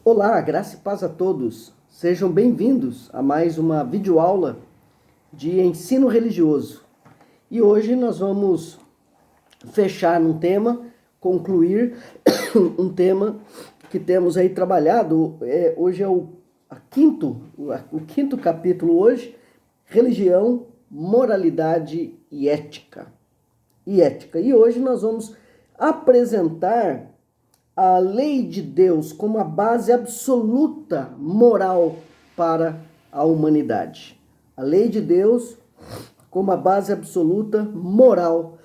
Olá, graça e paz a todos. Sejam bem-vindos a mais uma videoaula de ensino religioso. E hoje nós vamos fechar um tema, concluir um tema que temos aí trabalhado. Hoje é o quinto capítulo hoje, religião, moralidade e ética. E hoje nós vamos apresentar a lei de Deus como a base absoluta moral para a humanidade. A lei de Deus como a base absoluta moral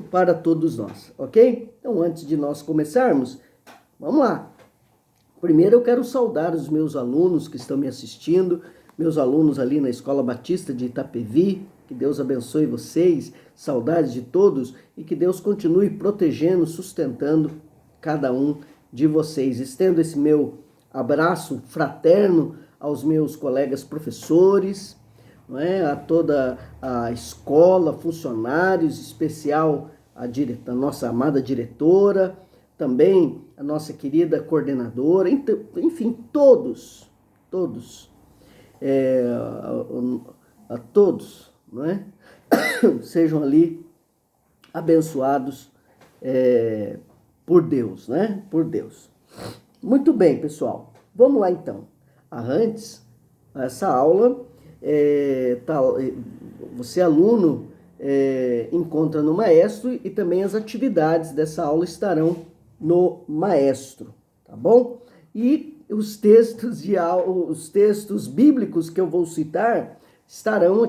para todos nós, ok? Então, antes de nós começarmos, vamos lá. Primeiro eu quero saudar os meus alunos que estão me assistindo, meus alunos ali na Escola Batista de Itapevi. Que Deus abençoe vocês, saudades de todos e que Deus continue protegendo, sustentando cada um de vocês. Estendo esse meu abraço fraterno aos meus colegas professores, não é? A toda a escola, funcionários, em especial a nossa amada diretora, também a nossa querida coordenadora, enfim, todos, a todos, não é? Sejam ali abençoados por Deus, né? Por Deus. Muito bem, pessoal. Vamos lá, então. Antes, essa aula, você, aluno, encontra no Maestro e também as atividades dessa aula estarão no Maestro, tá bom? E os textos bíblicos que eu vou citar estão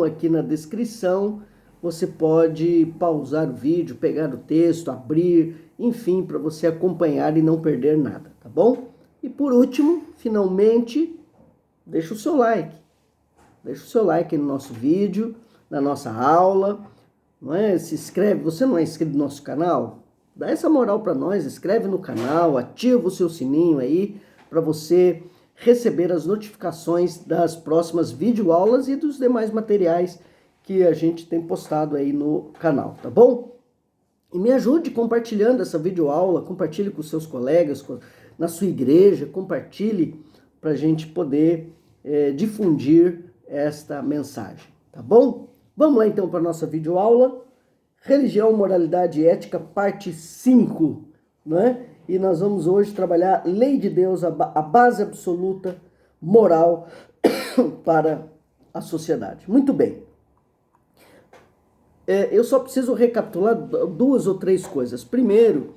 aqui na descrição. Você pode pausar o vídeo, pegar o texto, abrir, enfim, para você acompanhar e não perder nada, tá bom? E por último, finalmente, deixa o seu like. Deixa o seu like no nosso vídeo, na nossa aula, não é? Se inscreve, você não é inscrito no nosso canal? Dá essa moral para nós, inscreve no canal, ativa o seu sininho aí, para você receber as notificações das próximas videoaulas e dos demais materiais que a gente tem postado aí no canal, tá bom? E me ajude compartilhando essa videoaula, compartilhe com seus colegas, na sua igreja, compartilhe para a gente poder difundir esta mensagem, tá bom? Vamos lá então para a nossa videoaula, Religião, Moralidade e Ética, parte 5, né? E nós vamos hoje trabalhar lei de Deus, a base absoluta moral para a sociedade. Muito bem. Eu só preciso recapitular 2 ou 3 coisas. Primeiro,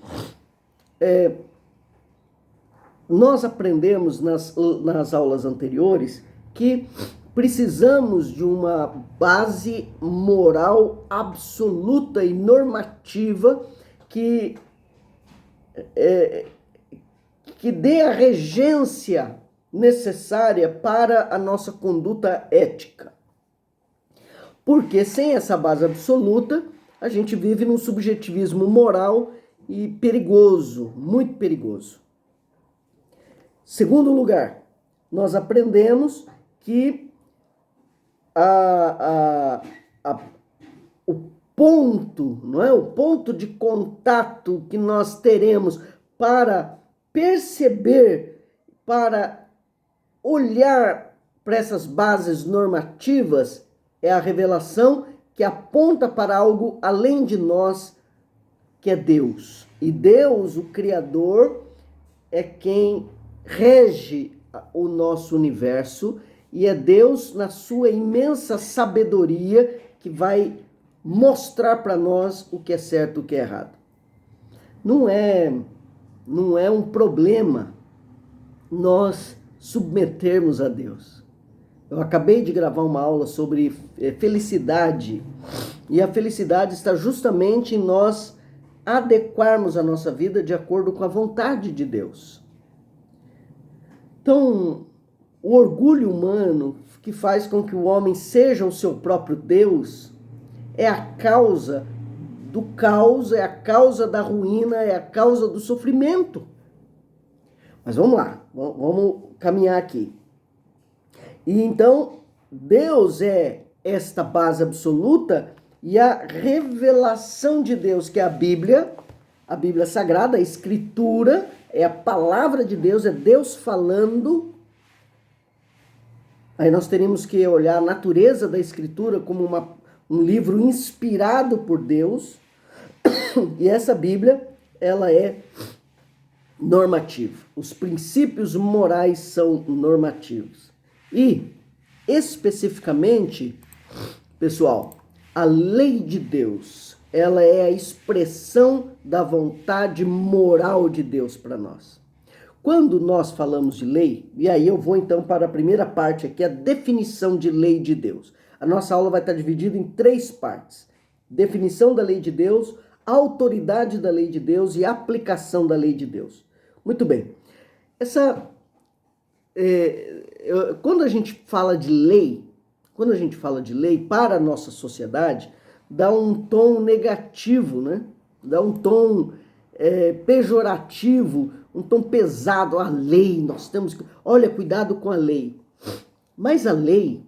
nós aprendemos nas aulas anteriores que precisamos de uma base moral absoluta e normativa que dê a regência necessária para a nossa conduta ética. Porque sem essa base absoluta, a gente vive num subjetivismo moral e perigoso, muito perigoso. Segundo lugar, nós aprendemos que o ponto, não é? O ponto de contato que nós teremos para perceber, para olhar para essas bases normativas é a revelação que aponta para algo além de nós, que é Deus. E Deus, o Criador, é quem rege o nosso universo e é Deus, na sua imensa sabedoria, que vai mostrar para nós o que é certo e o que é errado. Não é um problema nós submetermos a Deus. Eu acabei de gravar uma aula sobre felicidade, e a felicidade está justamente em nós adequarmos a nossa vida de acordo com a vontade de Deus. Então, o orgulho humano que faz com que o homem seja o seu próprio Deus é a causa do caos, é a causa da ruína, é a causa do sofrimento. Mas vamos lá, vamos caminhar aqui. E então, Deus é esta base absoluta e a revelação de Deus, que é a Bíblia Sagrada, a Escritura, é a palavra de Deus, é Deus falando. Aí nós teríamos que olhar a natureza da Escritura como um livro inspirado por Deus. E essa Bíblia, ela é normativa. Os princípios morais são normativos. E, especificamente, pessoal, a lei de Deus, ela é a expressão da vontade moral de Deus para nós. Quando nós falamos de lei, e aí eu vou então para a primeira parte aqui, a definição de lei de Deus. A nossa aula vai estar dividida em 3 partes. Definição da lei de Deus, autoridade da lei de Deus e aplicação da lei de Deus. Muito bem. Quando a gente fala de lei para a nossa sociedade, dá um tom negativo, né? Dá um tom pejorativo, um tom pesado. A lei, nós temos que... Olha, cuidado com a lei. Mas a lei,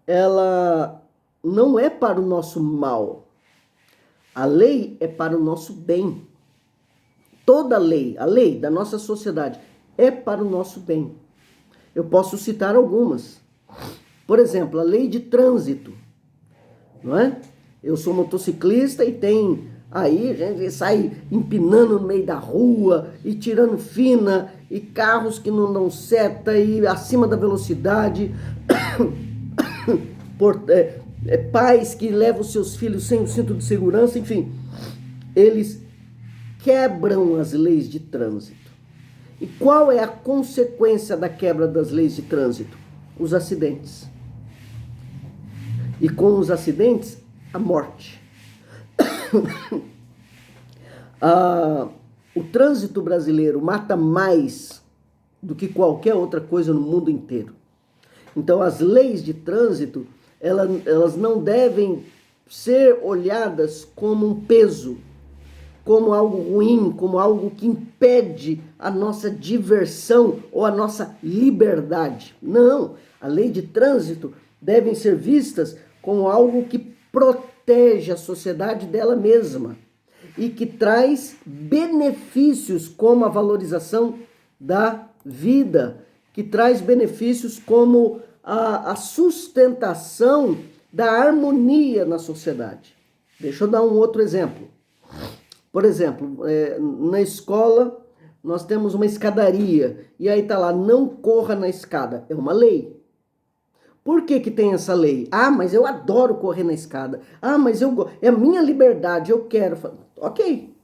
ela não é para o nosso mal. A lei é para o nosso bem. Toda lei, a lei da nossa sociedade, é para o nosso bem. Eu posso citar algumas. Por exemplo, a lei de trânsito, não é? Eu sou motociclista e tem aí, a gente sai empinando no meio da rua e tirando fina, e carros que não dão seta e acima da velocidade, pais que levam seus filhos sem o cinto de segurança, enfim, eles quebram as leis de trânsito. E qual é a consequência da quebra das leis de trânsito? Os acidentes. E com os acidentes, a morte. O trânsito brasileiro mata mais do que qualquer outra coisa no mundo inteiro. Então, as leis de trânsito, elas não devem ser olhadas como um peso, como algo ruim, como algo que impede a nossa diversão ou a nossa liberdade. Não, a lei de trânsito devem ser vistas como algo que protege a sociedade dela mesma e que traz benefícios como a valorização da vida, que traz benefícios como a sustentação da harmonia na sociedade. Deixa eu dar um outro exemplo. Por exemplo, na escola nós temos uma escadaria e aí tá lá, não corra na escada. É uma lei. Por que tem essa lei? Ah, mas eu adoro correr na escada. Ah, mas é a minha liberdade, eu quero. Ok.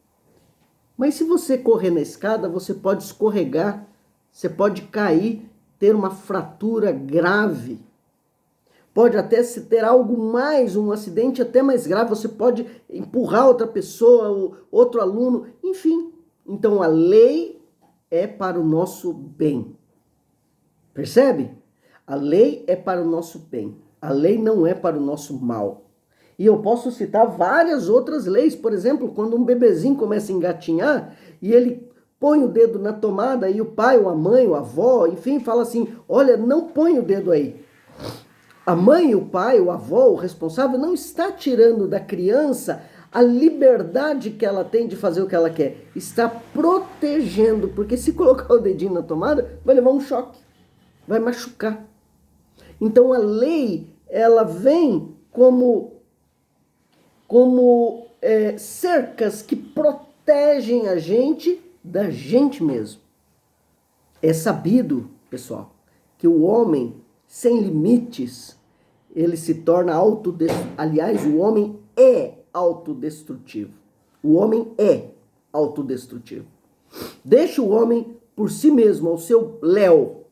Mas se você correr na escada, você pode escorregar, você pode cair, ter uma fratura grave. Pode até se ter algo mais, um acidente até mais grave, você pode empurrar outra pessoa, outro aluno, enfim. Então a lei é para o nosso bem. Percebe? A lei é para o nosso bem. A lei não é para o nosso mal. E eu posso citar várias outras leis. Por exemplo, quando um bebezinho começa a engatinhar e ele põe o dedo na tomada e o pai, ou a mãe, ou a avó, enfim, fala assim, olha, não põe o dedo aí. A mãe, o pai, o avô, o responsável não está tirando da criança a liberdade que ela tem de fazer o que ela quer. Está protegendo, porque se colocar o dedinho na tomada, vai levar um choque, vai machucar. Então a lei, ela vem como cercas que protegem a gente da gente mesmo. É sabido, pessoal, que o homem sem limites, ele se torna autodestrutivo. Aliás, o homem é autodestrutivo. O homem é autodestrutivo. Deixa o homem por si mesmo, ao seu léu,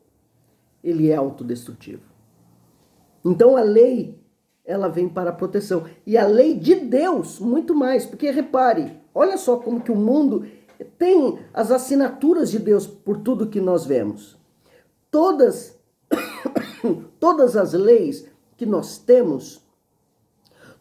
ele é autodestrutivo. Então a lei, ela vem para a proteção. E a lei de Deus, muito mais. Porque repare, olha só como que o mundo tem as assinaturas de Deus por tudo que nós vemos. Todas as leis que nós temos,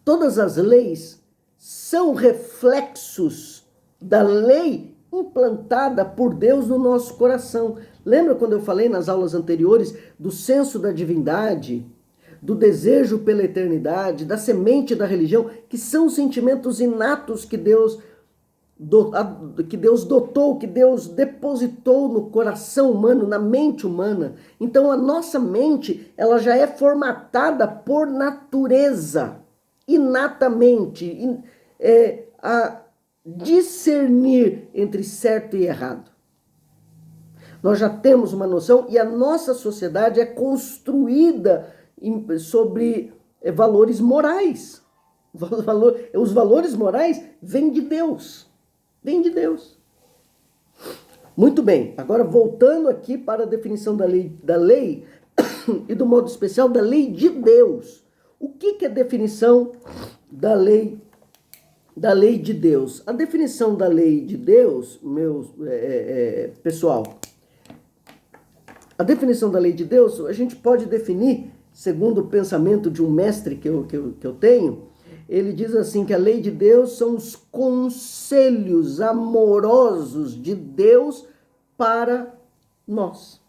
todas as leis são reflexos da lei implantada por Deus no nosso coração. Lembra quando eu falei nas aulas anteriores do senso da divindade, do desejo pela eternidade, da semente da religião, que são sentimentos inatos que Deus que Deus dotou, que Deus depositou no coração humano, na mente humana. Então a nossa mente, ela já é formatada por natureza, inatamente, a discernir entre certo e errado. Nós já temos uma noção e a nossa sociedade é construída sobre valores morais. Os valores morais vêm de Deus. Vem de Deus. Muito bem, agora voltando aqui para a definição da lei e do modo especial da lei de Deus. O que é a definição da lei de Deus? A definição da lei de Deus, pessoal, a definição da lei de Deus, a gente pode definir, segundo o pensamento de um mestre que eu tenho. Ele diz assim que a lei de Deus são os conselhos amorosos de Deus para nós.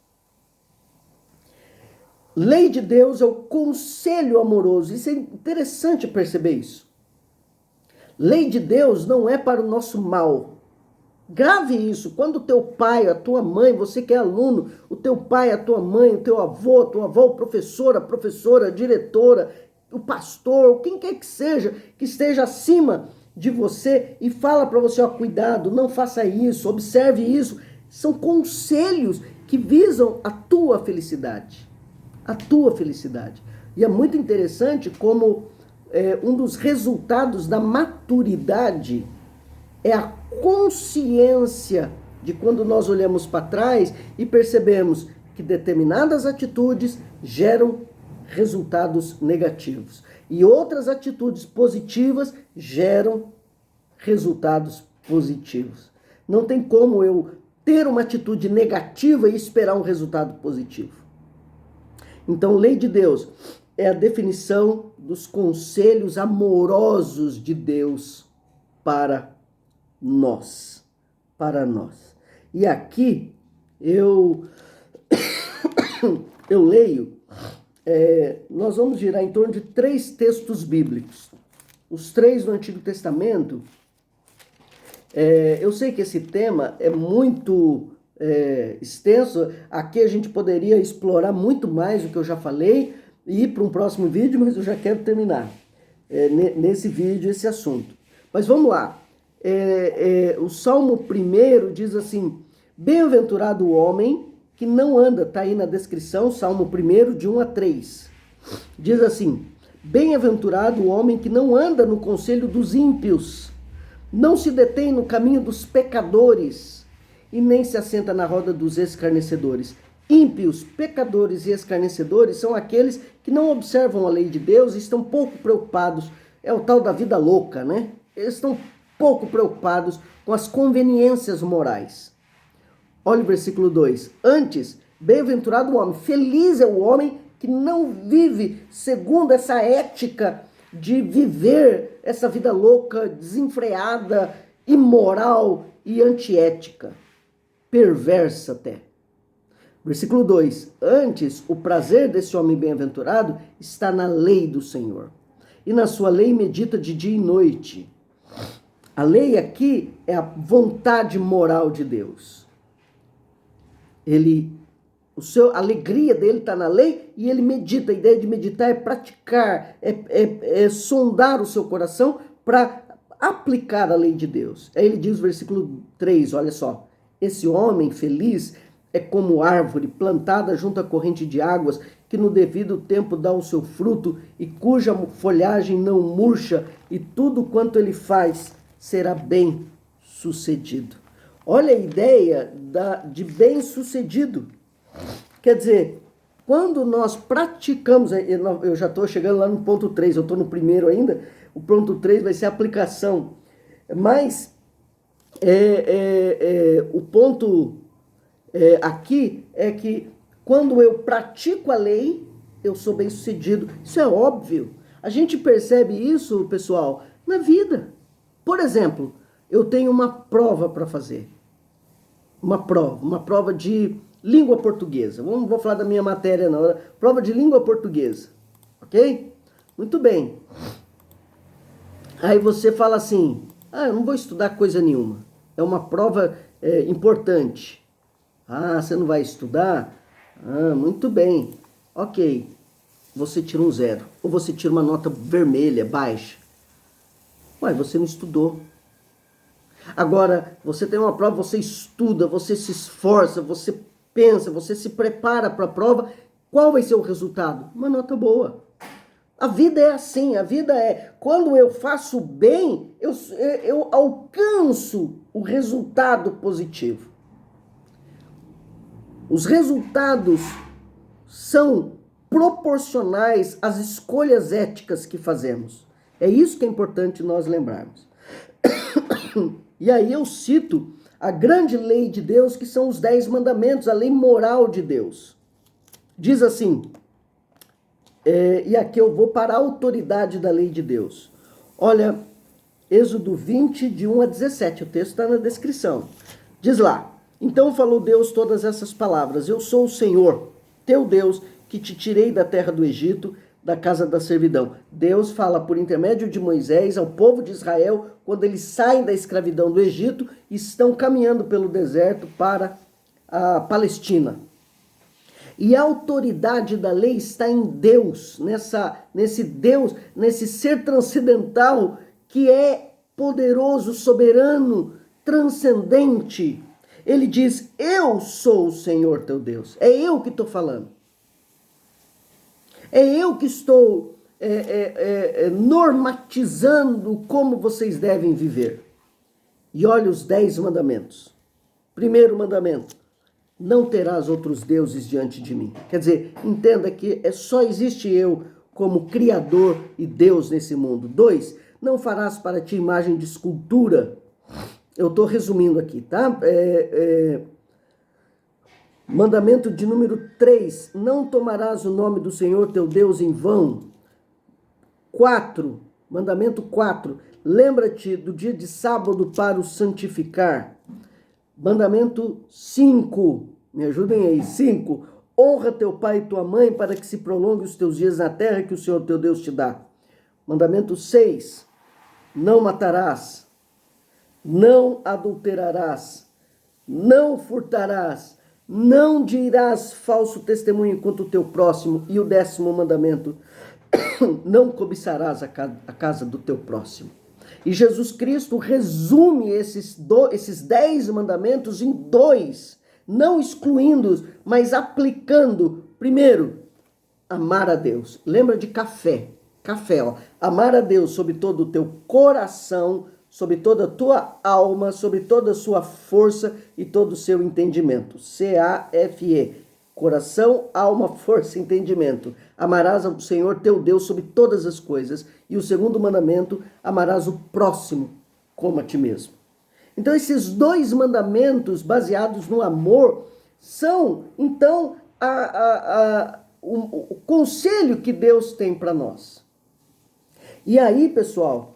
Lei de Deus é o conselho amoroso. Isso é interessante perceber isso. Lei de Deus não é para o nosso mal. Grave isso. Quando o teu pai, a tua mãe, você que é aluno, o teu pai, a tua mãe, o teu avô, a tua avó, o professor, a professora, a diretora, o pastor, quem quer que seja, que esteja acima de você e fala para você, cuidado, não faça isso, observe isso. São conselhos que visam a tua felicidade. A tua felicidade. E é muito interessante como um dos resultados da maturidade é a consciência de quando nós olhamos para trás e percebemos que determinadas atitudes geram resultados negativos. E outras atitudes positivas geram resultados positivos. Não tem como eu ter uma atitude negativa e esperar um resultado positivo. Então, lei de Deus é a definição dos conselhos amorosos de Deus para nós. Para nós. E aqui eu leio. Nós vamos girar em torno de 3 textos bíblicos. Os 3 do Antigo Testamento. Eu sei que esse tema é muito extenso. Aqui a gente poderia explorar muito mais do que eu já falei e ir para um próximo vídeo, mas eu já quero terminar nesse vídeo esse assunto. Mas vamos lá. O Salmo 1 diz assim: bem-aventurado o homem que não anda, está aí na descrição, Salmo 1, de 1 a 3. Diz assim: bem-aventurado o homem que não anda no conselho dos ímpios, não se detém no caminho dos pecadores, e nem se assenta na roda dos escarnecedores. Ímpios, pecadores e escarnecedores são aqueles que não observam a lei de Deus e estão pouco preocupados. É o tal da vida louca, né? Eles estão pouco preocupados com as conveniências morais. Olha o versículo 2. Antes, bem-aventurado o homem, feliz é o homem que não vive segundo essa ética de viver essa vida louca, desenfreada, imoral e antiética, perversa até. Versículo 2. Antes, o prazer desse homem bem-aventurado está na lei do Senhor, e na sua lei medita de dia e noite. A lei aqui é a vontade moral de Deus. A alegria dele está na lei e ele medita. A ideia de meditar é praticar, é sondar o seu coração para aplicar a lei de Deus. Aí ele diz, versículo 3, olha só: esse homem feliz é como árvore plantada junto à corrente de águas, que no devido tempo dá o seu fruto e cuja folhagem não murcha, e tudo quanto ele faz será bem sucedido. Olha a ideia de bem-sucedido. Quer dizer, quando nós praticamos, eu já estou chegando lá no ponto 3, eu estou no primeiro ainda, o ponto 3 vai ser a aplicação. Mas o ponto aqui é que quando eu pratico a lei, eu sou bem-sucedido. Isso é óbvio. A gente percebe isso, pessoal, na vida. Por exemplo, eu tenho uma prova para fazer. Uma prova de língua portuguesa. Vou falar da minha matéria na hora. Prova de língua portuguesa. Ok? Muito bem. Aí você fala assim: Eu não vou estudar coisa nenhuma. É uma prova importante. Você não vai estudar? Muito bem. Ok. Você tira um 0. Ou você tira uma nota vermelha, baixa. Você não estudou. Agora, você tem uma prova, você estuda, você se esforça, você pensa, você se prepara para a prova. Qual vai ser o resultado? Uma nota boa. A vida é assim, a vida é, quando eu faço bem, eu alcanço o resultado positivo. Os resultados são proporcionais às escolhas éticas que fazemos. É isso que é importante nós lembrarmos. E aí eu cito a grande lei de Deus, que são os 10 mandamentos, a lei moral de Deus. Diz assim, e aqui eu vou para a autoridade da lei de Deus. Olha, Êxodo 20, de 1 a 17, o texto está na descrição. Diz lá, então falou Deus todas essas palavras, eu sou o Senhor, teu Deus, que te tirei da terra do Egito, da casa da servidão. Deus fala por intermédio de Moisés ao povo de Israel, quando eles saem da escravidão do Egito e estão caminhando pelo deserto para a Palestina. E a autoridade da lei está em Deus, nesse Deus, nesse ser transcendental que é poderoso, soberano, transcendente. Ele diz, eu sou o Senhor teu Deus. É eu que estou falando. É eu que estou normatizando como vocês devem viver. E olha os 10 mandamentos. Primeiro mandamento, não terás outros deuses diante de mim. Quer dizer, entenda que só existe eu como Criador e Deus nesse mundo. 2, não farás para ti imagem de escultura. Eu estou resumindo aqui, tá? Mandamento de número 3, não tomarás o nome do Senhor teu Deus em vão. 4, mandamento 4, lembra-te do dia de sábado para o santificar. Mandamento 5, me ajudem aí, 5, honra teu pai e tua mãe para que se prolongue os teus dias na terra que o Senhor teu Deus te dá. Mandamento 6, não matarás, não adulterarás, não furtarás, não dirás falso testemunho contra o teu próximo. E o 10º mandamento, não cobiçarás a casa do teu próximo. E Jesus Cristo resume esses 10 mandamentos em 2, não excluindo-os, mas aplicando. Primeiro, amar a Deus. Lembra de café, amar a Deus sobre todo o teu coração, sobre toda a tua alma, sobre toda a sua força e todo o seu entendimento. CAFE, coração, alma, força e entendimento. Amarás ao Senhor teu Deus sobre todas as coisas. E o segundo mandamento, amarás o próximo como a ti mesmo. Então esses 2 mandamentos baseados no amor são, então, o conselho que Deus tem para nós. E aí, pessoal,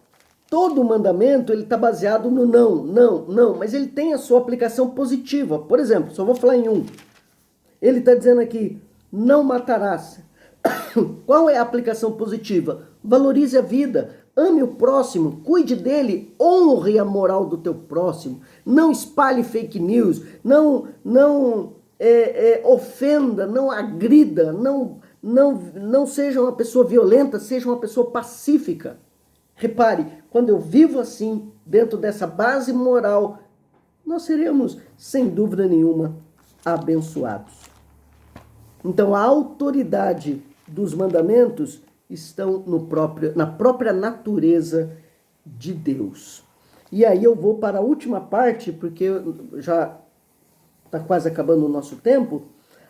todo mandamento ele está baseado no não, mas ele tem a sua aplicação positiva. Por exemplo, só vou falar em um. Ele está dizendo aqui, não matarás. Qual é a aplicação positiva? Valorize a vida, ame o próximo, cuide dele, honre a moral do teu próximo, não espalhe fake news, não ofenda, não agrida, não seja uma pessoa violenta, seja uma pessoa pacífica. Repare, quando eu vivo assim, dentro dessa base moral, nós seremos, sem dúvida nenhuma, abençoados. Então, a autoridade dos mandamentos estão na própria natureza de Deus. E aí eu vou para a última parte, porque já está quase acabando o nosso tempo.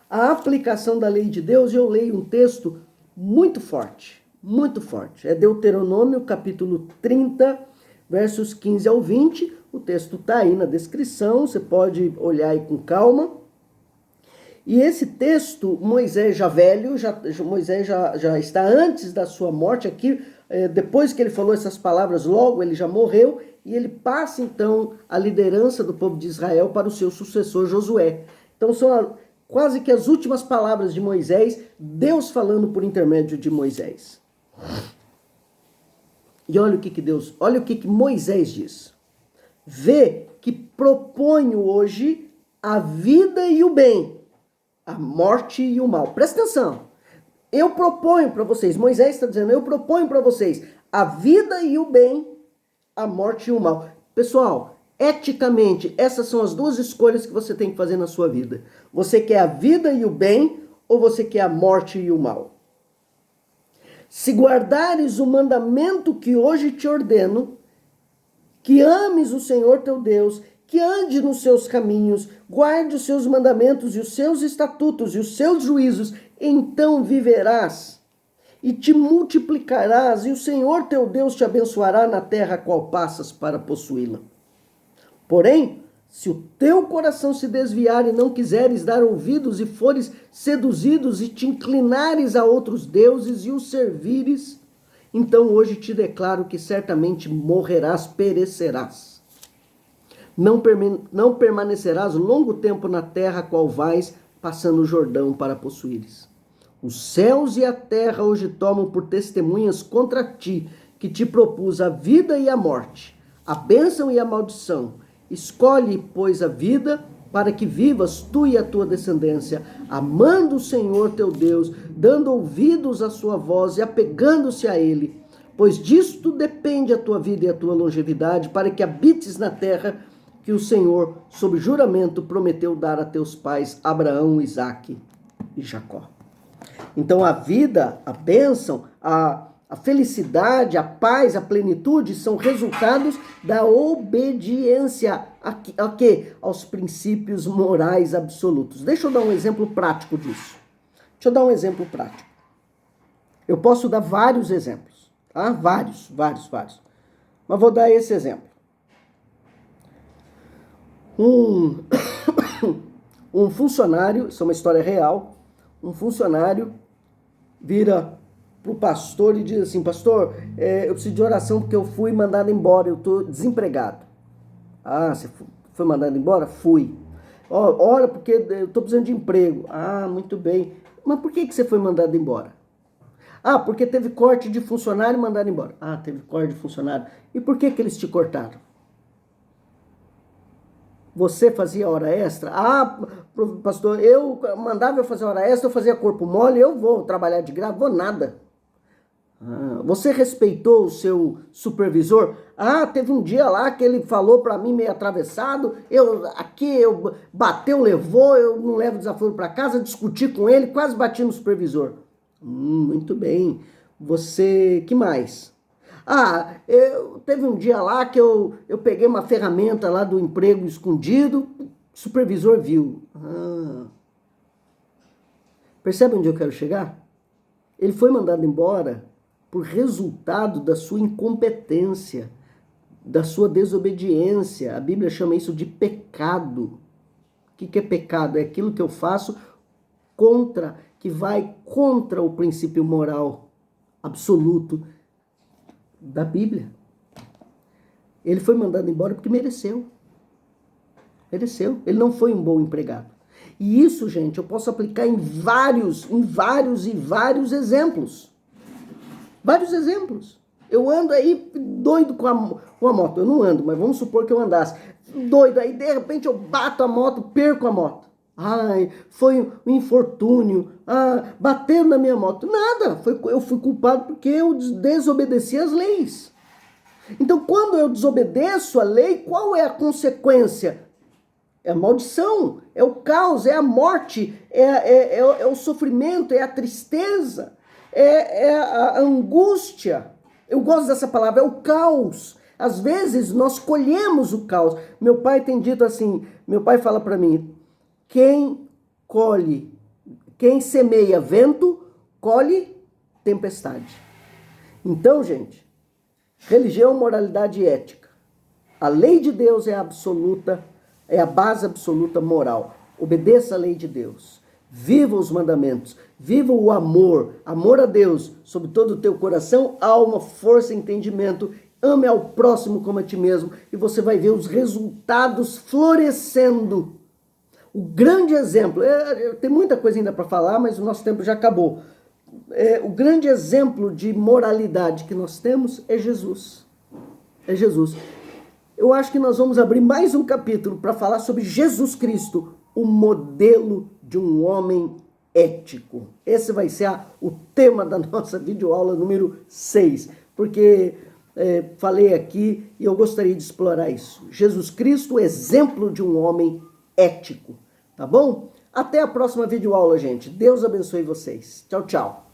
A aplicação da lei de Deus, eu leio um texto muito forte. Muito forte. É Deuteronômio, capítulo 30, versos 15 ao 20. O texto está aí na descrição, você pode olhar aí com calma. E esse texto, Moisés já velho, Moisés já está antes da sua morte aqui, depois que ele falou essas palavras, logo ele já morreu, e ele passa então a liderança do povo de Israel para o seu sucessor Josué. Então são quase que as últimas palavras de Moisés, Deus falando por intermédio de Moisés. E olha o que Moisés diz. Vê que proponho hoje a vida e o bem, a morte e o mal. Presta atenção. Eu proponho para vocês, Moisés está dizendo, eu proponho para vocês a vida e o bem, a morte e o mal. Pessoal, eticamente, essas são as duas escolhas que você tem que fazer na sua vida. Você quer a vida e o bem ou você quer a morte e o mal? Se guardares o mandamento que hoje te ordeno, que ames o Senhor teu Deus, que ande nos seus caminhos, guarde os seus mandamentos e os seus estatutos e os seus juízos, então viverás e te multiplicarás, e o Senhor teu Deus te abençoará na terra a qual passas para possuí-la. Porém, se o teu coração se desviar e não quiseres dar ouvidos e fores seduzidos e te inclinares a outros deuses e os servires, então hoje te declaro que certamente morrerás, perecerás. Não permanecerás longo tempo na terra a qual vais, passando o Jordão para possuíres. Os céus e a terra hoje tomam por testemunhas contra ti, que te propus a vida e a morte, a bênção e a maldição. Escolhe, pois, a vida, para que vivas tu e a tua descendência, amando o Senhor teu Deus, dando ouvidos à sua voz e apegando-se a ele. Pois disto depende a tua vida e a tua longevidade, para que habites na terra que o Senhor, sob juramento, prometeu dar a teus pais, Abraão, Isaque e Jacó. Então a vida, a bênção, a felicidade, a paz, a plenitude são resultados da obediência a quê? Aos princípios morais absolutos. Deixa eu dar um exemplo prático disso. Deixa eu dar um exemplo prático. Eu posso dar vários exemplos, tá? Vários. Mas vou dar esse exemplo. Um funcionário, isso é uma história real, um funcionário vira pro pastor e diz assim, pastor, eu preciso de oração porque eu fui mandado embora, eu estou desempregado. Ah, você foi mandado embora? Fui. Ora, porque eu estou precisando de emprego. Ah, muito bem. Mas por que você foi mandado embora? Ah, porque teve corte de funcionário e mandaram embora. Ah, teve corte de funcionário. E por que eles te cortaram? Você fazia hora extra? Ah, pastor, eu mandava eu fazer hora extra, eu fazia corpo mole, eu vou trabalhar de graça, vou nada. Ah, você respeitou o seu supervisor? Ah, teve um dia lá que ele falou para mim meio atravessado, eu bateu, levou, eu não levo desaforo para casa, discuti com ele, quase bati no supervisor. Muito bem. Você, que mais? Ah, teve um dia lá que eu peguei uma ferramenta lá do emprego escondido, o supervisor viu. Ah. Percebe onde eu quero chegar? Ele foi mandado embora por resultado da sua incompetência, da sua desobediência. A Bíblia chama isso de pecado. O que é pecado? É aquilo que eu faço que vai contra o princípio moral absoluto da Bíblia. Ele foi mandado embora porque mereceu. Mereceu. Ele não foi um bom empregado. E isso, gente, eu posso aplicar em vários exemplos. Vários exemplos. Eu ando aí doido com a moto. Eu não ando, mas vamos supor que eu andasse doido. Aí, de repente, eu bato a moto, perco a moto. Ai, foi um infortúnio. Ah, bateram na minha moto. Nada. Eu fui culpado porque eu desobedeci às leis. Então, quando eu desobedeço a lei, qual é a consequência? É a maldição, é o caos, é a morte, é o sofrimento, é a tristeza, é a angústia. Eu gosto dessa palavra, é o caos. Às vezes nós colhemos o caos. Meu pai tem dito assim, meu pai fala para mim, quem semeia vento, colhe tempestade. Então, gente, religião, moralidade e ética. A lei de Deus é absoluta, é a base absoluta moral. Obedeça a lei de Deus. Viva os mandamentos. Viva o amor. Amor a Deus sobre todo o teu coração, alma, força e entendimento. Ame ao próximo como a ti mesmo. E você vai ver os resultados florescendo. O grande exemplo, tem muita coisa ainda para falar, mas o nosso tempo já acabou. o grande exemplo de moralidade que nós temos é Jesus. É Jesus. Eu acho que nós vamos abrir mais um capítulo para falar sobre Jesus Cristo, o modelo de um homem ético. Esse vai ser o tema da nossa videoaula número 6, porque falei aqui e eu gostaria de explorar isso. Jesus Cristo, exemplo de um homem ético, tá bom? Até a próxima videoaula, gente. Deus abençoe vocês. Tchau, tchau.